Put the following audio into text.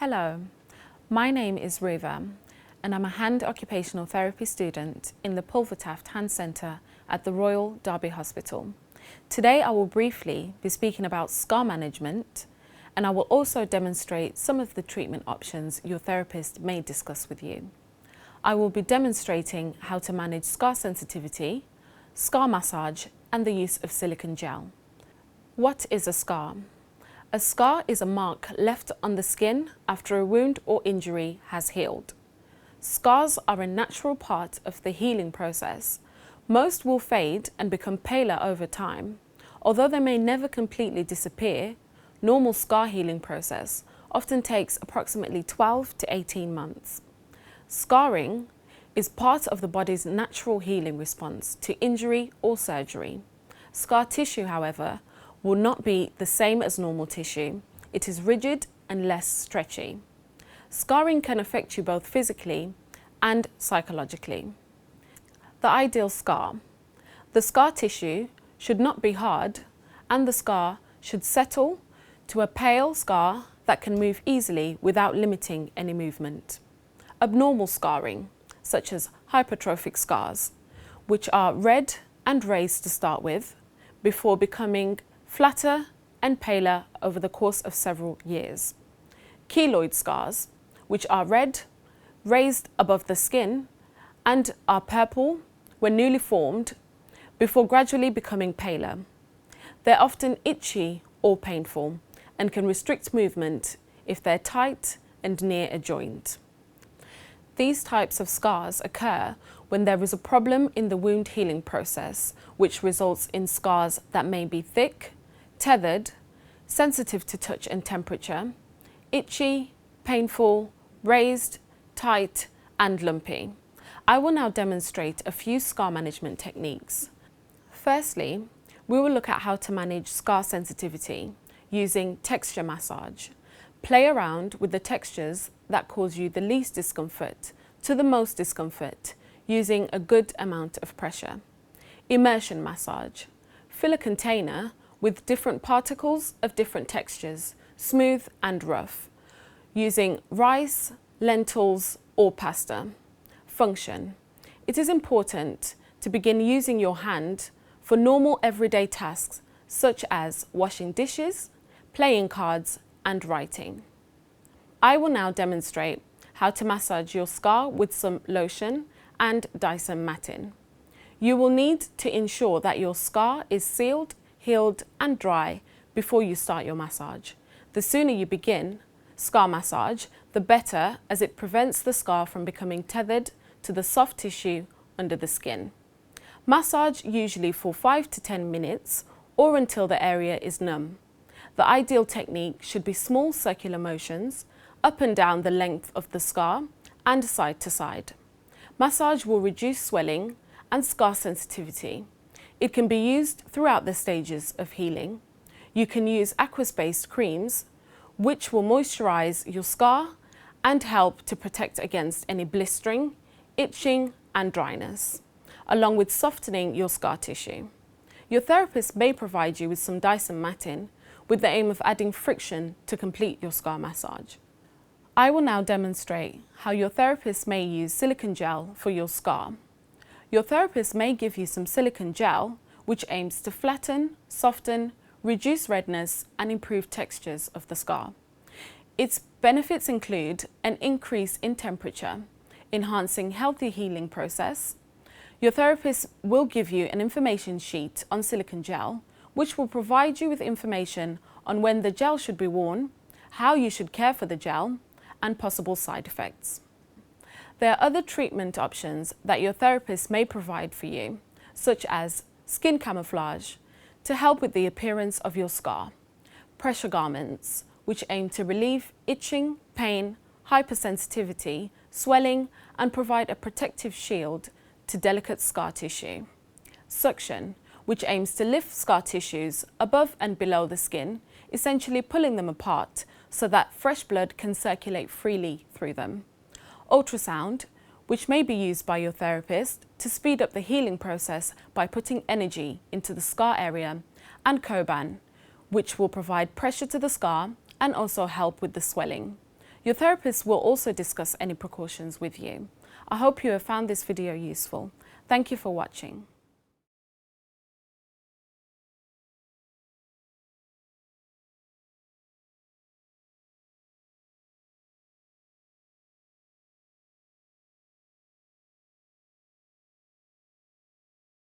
Hello, my name is Riva and I'm a hand occupational therapy student in the Pulvertaft Hand Centre at the Royal Derby Hospital. Today I will briefly be speaking about scar management, and I will also demonstrate some of the treatment options your therapist may discuss with you. I will be demonstrating how to manage scar sensitivity, scar massage and the use of silicone gel. What is a scar? A scar is a mark left on the skin after a wound or injury has healed. Scars are a natural part of the healing process. Most will fade and become paler over time. Although they may never completely disappear, normal scar healing process often takes approximately 12 to 18 months. Scarring is part of the body's natural healing response to injury or surgery. Scar tissue, however, will not be the same as normal tissue. It is rigid and less stretchy. Scarring can affect you both physically and psychologically. The ideal scar. The scar tissue should not be hard, and the scar should settle to a pale scar that can move easily without limiting any movement. Abnormal scarring, such as hypertrophic scars, which are red and raised to start with, before becoming flatter and paler over the course of several years. Keloid scars, which are red, raised above the skin, and are purple when newly formed, before gradually becoming paler. They're often itchy or painful and can restrict movement if they're tight and near a joint. These types of scars occur when there is a problem in the wound healing process, which results in scars that may be thick, tethered, sensitive to touch and temperature, itchy, painful, raised, tight, and lumpy. I will now demonstrate a few scar management techniques. Firstly, we will look at how to manage scar sensitivity using texture massage. Play around with the textures that cause you the least discomfort to the most discomfort using a good amount of pressure. Immersion massage. Fill a container with different particles of different textures, smooth and rough, using rice, lentils or pasta. Function. It is important to begin using your hand for normal everyday tasks such as washing dishes, playing cards and writing. I will now demonstrate how to massage your scar with some lotion and Dyson matting. You will need to ensure that your scar is sealed, healed and dry before you start your massage. The sooner you begin scar massage, the better, as it prevents the scar from becoming tethered to the soft tissue under the skin. Massage usually for 5 to 10 minutes or until the area is numb. The ideal technique should be small circular motions up and down the length of the scar and side to side. Massage will reduce swelling and scar sensitivity. It can be used throughout the stages of healing. You can use aqueous-based creams, which will moisturize your scar and help to protect against any blistering, itching and dryness, along with softening your scar tissue. Your therapist may provide you with some Dyson matting with the aim of adding friction to complete your scar massage. I will now demonstrate how your therapist may use silicone gel for your scar. Your therapist may give you some silicone gel which aims to flatten, soften, reduce redness and improve textures of the scar. Its benefits include an increase in temperature, enhancing healthy healing process. Your therapist will give you an information sheet on silicone gel, which will provide you with information on when the gel should be worn, how you should care for the gel, and possible side effects. There are other treatment options that your therapist may provide for you, such as skin camouflage to help with the appearance of your scar, pressure garments, which aim to relieve itching, pain, hypersensitivity, swelling, and provide a protective shield to delicate scar tissue. Suction, which aims to lift scar tissues above and below the skin, essentially pulling them apart so that fresh blood can circulate freely through them. Ultrasound, which may be used by your therapist to speed up the healing process by putting energy into the scar area, and Coban, which will provide pressure to the scar and also help with the swelling. Your therapist will also discuss any precautions with you. I hope you have found this video useful. Thank you for watching.